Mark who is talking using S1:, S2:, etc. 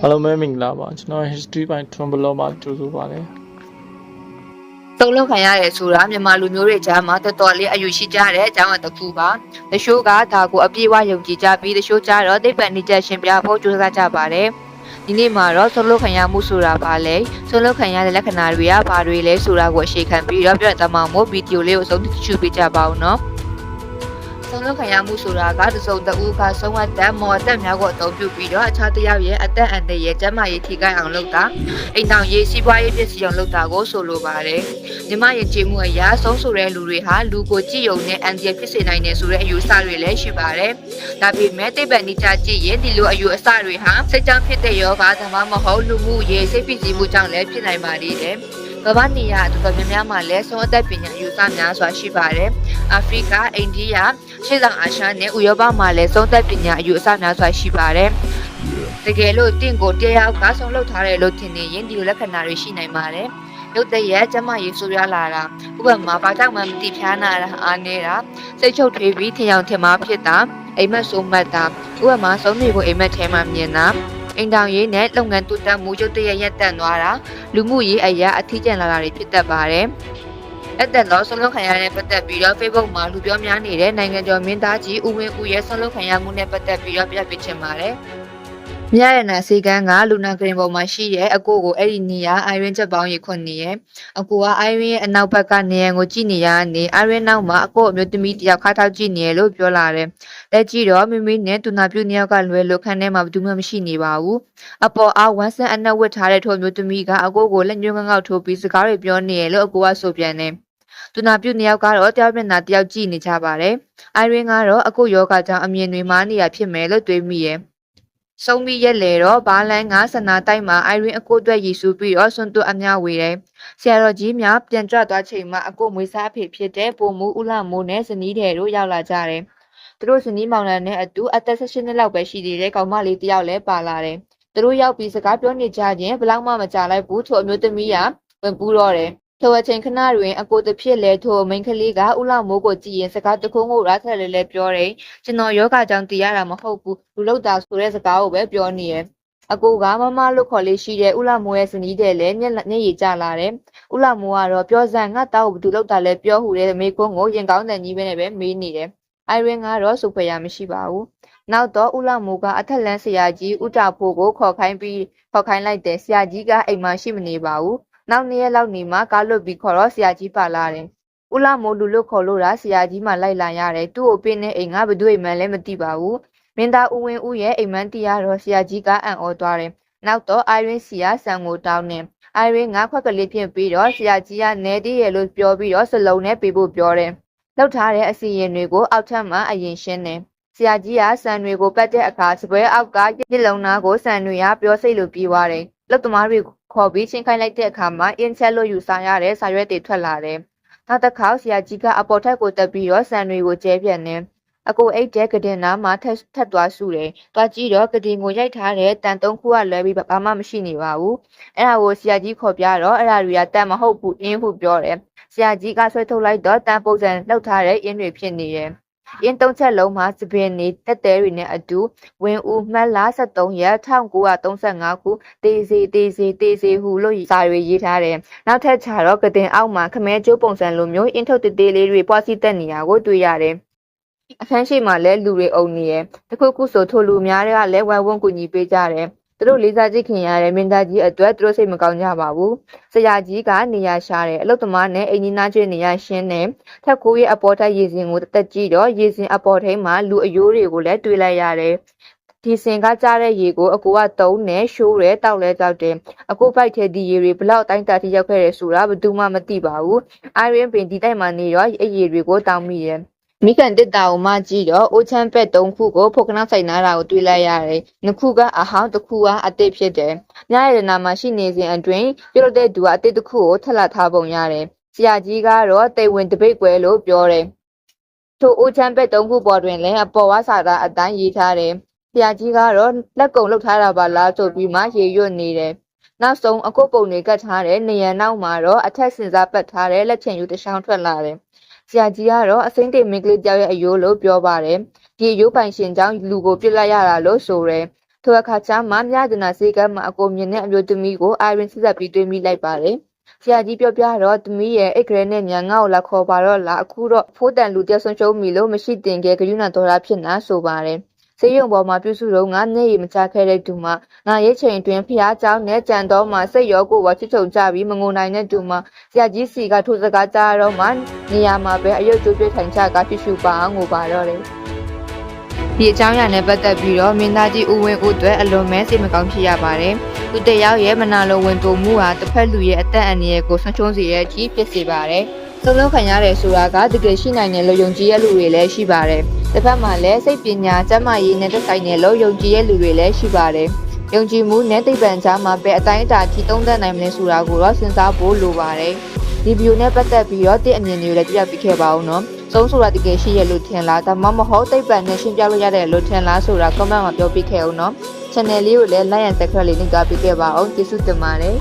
S1: အားလုံးပဲမင်္ဂလာပါကျွန်တော် history ပိုင်း Trumbull မှာကြိုဆိုပါရစေသ
S2: ုံးလုံးခံရတယ်ဆိုတာမြန်မာလူမျိုးတွေကြားမှာတော်တော်လေးအယူရှိကြတဲ့အကြောင်းအတစ်ခုပါ။တချို့ကဒါကိုအပြည့်အဝယုံကြည်ကြပြီးတချို့ကျတော့သိပ္ပံနည်းကျရှင်ပြဖို့ကြိုးစားကြပါတယ်။ဒီနေ့မှာတော့သုံးလုံးခံရမှုဆိုတာပါလေ။သုံးလုံးခံရတဲ့လက္ခဏာတွေကဘာတွေလဲဆိုတာကိုအခြေခံပြီးတော့ပြသမှာမို့ဗီဒီယိုလေးကိုအဆုံးထိကြည့်ပေးကြပါဦးနော်။သုံးလုံးခံရမှုဆိုတာကတစုံတဦးကဆုံးဝတ်တဲ့မော်တက်များကိုအသုံးပြုပြီးတော့အခြားတစ်ယောက်ရဲ့အသက်အန္တရာယ်ကျန်းမာရေးထိခိုက်အောင်လုပ်တာအိမ်တောင်ရေးစီးပွားရေးပစ္စည်းအောင်လုပ်တာကိုဆိုလိုပါတယ်။မြမယဉ်ကျေးမှုအရာဆုံးဆိုတဲ့လူတွေဟာလူကိုကြည်ယုံနဲ့အန်တီဖြစ်စေနိုင်တယ်ဆိုတဲ့အယူအဆတွေလည်းရှိပါတယ်။ဒါပေမဲ့သိပ္ပံနည်းကျကြည့်ရင်ဒီလိုအယူအဆတွေဟာစိတ်ကြောင့်ဖြစ်တဲ့ယောဂဒါမှမဟုတ်လူမှုရေးစိတ်ဖိစီးမှုကြောင့်လည်းဖြစ်နိုင်ပါသေးတယ်။ကမ္ဘာနေရာတော်တော်များများမှာလည်းဆုံးအသက်ပညာအယူအဆများစွာရှိပါတယ်။အာဖရိက၊အိန္ဒိယ၊ရှေ့ဆောင်အာရှနဲ့ဥရောပမှာလည်းဆုံးသက်ပညာအယူအဆများစွာရှိပါတယ်။တကယ်လို့တင့်ကိုတရားကဆုံးလုပ်ထားတယ်လို့ထင်နေရင်ဒီလိုလက္ခဏာတွေရှိနိုင်ပါတယ်။ရုပ်တရက်ကျမရေးဆိုရလာတာဥပမာဘာကြောင့်မှမသိဖျားနာတာအားနေတာစိတ်ချုပ်ထွေးပြီးထင်အောင်ထင်မှားဖြစ်တာအိမ်မက်ဆိုးမှတ်တာဥပမာဆုံးတွေကိုအိမ်မက်ထဲမှာမြင်တာအိမ်တောင်ရေးနဲ့လုပ်ငန်းတူတက်မှုရုပ်တရက်ရက်တန့်သွားတာလူမှုရေးအရာအထီးကျန်လာတာတွေဖြစ်တတ်ပါတယ်။အဲ့တဲ့တော့ဆုံးလုံးခံရတဲ့ပတ်သက်ပြီးတော့ Facebook မှာလူပြောများနေတဲ့နိုင်ငံကျော်မင်းသားကြီးဦးဝင်းဦးရဲ့ဆုံးလုံးခံရမှုနဲ့ပတ်သက်ပြီးတော့ပြပြချင်ပါတယ်။မြရနာစေကန်းကလူနာဂရင်ပေါ်မှာရှိတဲ့အကိုကိုအဲ့ဒီနေရာအိုင်ရင်းချက်ပေါင်းရေခွနေရဲ့အကိုကအိုင်ရင်းရဲ့အနောက်ဘက်ကနေရန်ကိုကြည့်နေရနေအိုင်ရင်းနောက်မှာအကိုအမျိုးသမီးတယောက်ခါထောက်ကြည့်နေရလို့ပြောလာတယ်။လက်ကြည့်တော့မိမိနဲ့တူနာပြုတ်နှစ်ယောက်ကလွယ်လို့ခန်းထဲမှာဘာမှမရှိနေပါဘူး။အပေါ်အားဝမ်းဆန်းအနက်ဝတ်ထားတဲ့ထိုမျိုးသမီးကအကိုကိုလက်ညှိုးငေါက်ထိုးပြီးစကားတွေပြောနေရလို့အကိုကဆိုပြန်တယ်။တူနာပြုတ်နှစ်ယောက်ကတော့တယောက်မျက်နှာတယောက်ကြည့်နေကြပါတယ်။အိုင်ရင်းကတော့အကိုယောဂကြောင့်အမြင်တွေမားနေရဖြစ်မယ်လို့တွေးမိရဲ့။ဆုံးပြီးရက်လေတော့ဘာလန်းကဆန္ဒတိုက်မှာအိုင်ရင်းအကိုအတွက်ရည်စူးပြီးတော့ဆွန့်တွတ်အများဝေတယ်။ဆရာတော်ကြီးများပြန်ကြွသွားချိန်မှာအကိုမွေးစားအဖေဖြစ်တဲ့ပုံမူဦးလာမိုးနဲ့ဇနီးတဲ့တို့ရောက်လာကြတယ်။သူတို့ဇနီးမောင်နှံနဲ့အတူအသက်16နှစ်လောက်ပဲရှိသေးတဲ့ကောင်မလေးတယောက်လည်းပါလာတယ်။သူတို့ရောက်ပြီးစကားပြောနေကြခြင်းဘလောက်မှမကြလိုက်ဘူးထို့အမျိုးသမီးကဝင်ပူးတော့တယ်။ထိုအချိန်ခဏတွင်အကိုတစ်ဖြစ်လဲထိုမိန်းကလေးကဦးလာမိုးကိုကြည့်ရင်စကားတခုံးကိုရထက်လဲပြောတယ်ကျွန်တော်ယောဂကြောင့်တရားတာမဟုတ်ဘူးလူလောက်တာဆိုတဲ့စကားကိုပဲပြောနေရဲ့အကိုကမမလို့ခေါ်လေးရှိတဲ့ဦးလာမိုးရဲ့ဇနီးတဲ့လဲမျက်ရည်ကျလာတယ်ဦးလာမိုးကတော့ပြောစမ်းငါတောက်ကိုဘယ်သူလောက်တာလဲပြောဟူတဲ့မိကွန်းကိုရင်ကောင်းတဲ့ကြီးပဲနဲ့ပဲမေးနေတယ်အိုင်ရင်းကတော့စုဖွယ်ရမရှိပါဘူးနောက်တော့ဦးလာမိုးကအထက်လန်းဆရာကြီးဦးတာဖို့ကိုခေါ်ခိုင်းလိုက်တယ်ဆရာကြီးကအိမ်မှာရှိမနေပါဘူးနောက်နေ့ရက်လောက်နေမှကားလွတ်ပြီးခေါ်တော့ဆရာကြီးပါလာတယ်။ဦးလာမိုးလူလို့ခေါ်လို့တာဆရာကြီးမှလိုက်လာရတယ်။သူ့ကိုပင်းနေအိမ်ကဘသူအိမ်မှန်းလည်းမသိပါဘူး။မင်းသားဦးဝင်းဦးရဲ့အိမ်မှန်းတရားတော့ဆရာကြီးကအံ့ဩသွားတယ်။နောက်တော့အိုင်ရင်းစီကဆန်ကိုတောင်းတယ်။အိုင်ရင်းငါခွက်ကလေးဖြစ်ပြီးတော့ဆရာကြီးကနေတည်းရဲ့လို့ပြောပြီးတော့စလုံးနဲ့ပေးဖို့ပြောတယ်။လောက်ထားတဲ့အစီရင်တွေကိုအောက်ထပ်မှာအရင်ရှင်းတယ်။ဆရာကြီးကဆန်တွေကိုပတ်တဲ့အခါစပွဲအောက်ကရစ်လုံးသားကိုဆန်တွေကပြောစိတ်လိုပြီးသွားတယ်။လောက်သမားတွေခေါ်ပြီးချင်းခိုင်းလိုက်တဲ့အခါမှာအင်းချက်လို့ယူဆရတဲ့စာရွက်တွေထွက်လာတယ်။နောက်တစ်ခါဆရာကြီးကအပေါ်ထက်ကိုတက်ပြီးတော့ဆန်တွေကိုကျဲပြန်တယ်။အကိုအိတ်တဲ့ကတင်နာမှာထက်သွားစုတယ်။သွားကြည့်တော့ကတင်ကိုရိုက်ထားတဲ့တန်3ခုကလွဲပြီးဘာမှမရှိနေပါဘူး။အဲ့ဒါကိုဆရာကြီးခေါ်ပြတော့အဲ့ဒါတွေကတန်မဟုတ်ဘူးအင်းဟုပြောတယ်။ဆရာကြီးကဆွဲထုတ်လိုက်တော့တန်ပုံစံလောက်ထားတဲ့အင်းတွေဖြစ်နေတယ်။အင်း3ချက်လုံးမှာစပင်နေတက်တဲတွေနဲ့အတူဝင်းဦးမှတ်လား73ရက်1935ခုတေစီဟူလို့စာတွေရေးထားတယ်။နောက်ထပ်ခြာတော့ကတင်အောက်မှာခမဲကျိုးပုံစံလိုမျိုးအင်းထုတ်တေးလေးတွေပွားစီတက်နေရကိုတွေ့ရတယ်။အခန်းရှိမှလည်းလူတွေအုံနေရ။တခုခုဆိုထိုလူများတွေကလည်းဝိုင်းဝန်းကူညီပေးကြတယ်။သူတို့လေးစားကြည့်ခင်ရတဲ့မင်းသားကြီးအတွက်သူတို့စိတ်မကောင်းကြပါဘူး။ဆရာကြီးကနေရာရှာတယ်အလုတ်သမားနဲ့အိမ်ကြီးနားကျွေးနေရရှင်းတယ်။ထက်ခိုးရဲ့အပေါ်ထက်ရေစင်ကိုတက်ကြည့်တော့ရေစင်အပေါ်ထိပ်မှာလူအယိုးတွေကိုလည်းတွေ့လိုက်ရတယ်။ဒီစင်ကကြားတဲ့ရေကိုအကိုကတုံးနဲ့ရှိုးရဲတောက်လဲတောက်တယ်။အကိုပိုက်ထဲဒီရေတွေဘလောက်တိုင်းတာထိရောက်ခဲ့တယ်ဆိုတာဘယ်သူမှမသိပါဘူး။အိုင်ရင်းပင်ဒီတိုက်မှာနေတော့အရေတွေကိုတောင်းမိတယ်။မိကန်တက်တာကိုမှကြည့်တော့အိုချမ်းပက်3ခုကိုဖုတ်ကနောက်ဆိုင်နာတာကိုတွေ့လိုက်ရတယ်။နှစ်ခုကအဟောင်းတစ်ခုကအသစ်ဖြစ်တယ်။ညရနာမှာရှိနေစဉ်အတွင်းပြုတ်တဲ့သူကအသစ်တစ်ခုကိုထက်လာထားပုံရတယ်။ဆရာကြီးကတော့တိတ်ဝင်တပိတ်ကွဲလို့ပြောတယ်။ထိုအိုချမ်းပက်3ခုပေါ်တွင်လည်းအပေါ်ဝါစာသားအတိုင်းရေးထားတယ်။ဆရာကြီးကတော့လက်ကုံလှုပ်ထားတာပါလားဆိုပြီးမှရေရွတ်နေတယ်။နောက်ဆုံးအကုတ်ပုံတွေကတ်ထားတဲ့နေရန်နောက်မှာတော့အထက်စင်စားပတ်ထားတဲ့လက်ချင်ယူတစ်ချောင်းထွက်လာတယ်။ဆရာကြီးကတော့အစိမ့်တိတ်မင်းကလေးတယောက်ရဲ့အယိုးလို့ပြောပါတယ်။ဒီအယိုးပိုင်ရှင်ကြောင့်လူကိုပြစ်လိုက်ရတာလို့ဆိုတယ်။ ထိုအခါကျမှမြဒနာစေကမှာအကိုမြင်တဲ့အမျိုးသမီးကိုအိုင်ရင်စစ်ဆက်ပြီးတွေးမိလိုက်ပါတယ်ဆရာကြီးပြောပြတော့သမီးရဲ့အိတ်ကလေးနဲ့ညာငါ့ကိုလာခေါ်ပါတော့လားအခုတော့ဖိုးတန်လူတယောက်ဆုံးရှုံးမိလို့မရှိတင်ခဲ့ဂရုဏာတော်တာဖြစ်နာဆိုပါတယ်စေယုံပေါ်မှာပြုစုတော့ငါမျက်ရည်မချခဲ့တဲ့သူမှငါရဲ့ချိန်တွင်ဖျားเจ้าနဲ့ကြံတော်မှာစိတ်ရောကိုယ်ပါချွတ်ချုံကြပြီးမငုံနိုင်တဲ့သူမှဆရာကြီးစီကထိုစကားကြားတော့မှနေရာမှာပဲအယုတ်ကျိုးပြထိုင်ချကဖြူဖြူပါအောင်ငိုပါတော့တယ်ဒီအကြောင်းအရာနဲ့ပတ်သက်ပြီးတော့မင်းသားကြီးဦးဝင်းဦးအတွက်အလွန်မဲစိတ်မကောင်းဖြစ်ရပါတယ်။သူတယောက်ရဲ့မနာလိုဝင်တိုမှုဟာတစ်ဖက်လူရဲ့အသက်အန္တရာယ်ကိုဆွချုံးစေတဲ့အထိဖြစ်စေပါတယ်။သုံးလုံးခံရတယ်ဆိုတာကတကယ်ရှိနိုင်တဲ့လူယုံကြည်ရဲ့လူတွေလည်းရှိပါတယ်။တစ်ဖက်မှာလည်းစိတ်ပညာကျန်းမာရေးနဲ့သက်ဆိုင်တဲ့လူယုံကြည်ရဲ့လူတွေလည်းရှိပါတယ်။ယုံကြည်မှုနဲ့သိပ္ပံကြားမှာပဲအတိုင်းအတာထိသုံးသပ်နိုင်မလဲဆိုတာကိုတော့စဉ်းစားဖို့လိုပါတယ်။ဒီဗီဒီယိုနဲ့ပတ်သက်ပြီးတော့တဲ့အမြင်တွေကိုလည်းပြပြခဲ့ပါဦးနော်။ဆုံးဆိုတာတကယ်ရှိရလို့ထင်လားဒါမှမဟုတ်သိပ္ပံနဲ့ရှင်းပြလို့ရတယ်လို့ထင်လားဆိုတာ comment မှာပြောပြခဲ့အောင်နော် channel လေးကိုလည်း like and subscribe လေးလုပ်ပေးခဲ့ပါအောင်ကျေးဇူးတင်ပါတယ်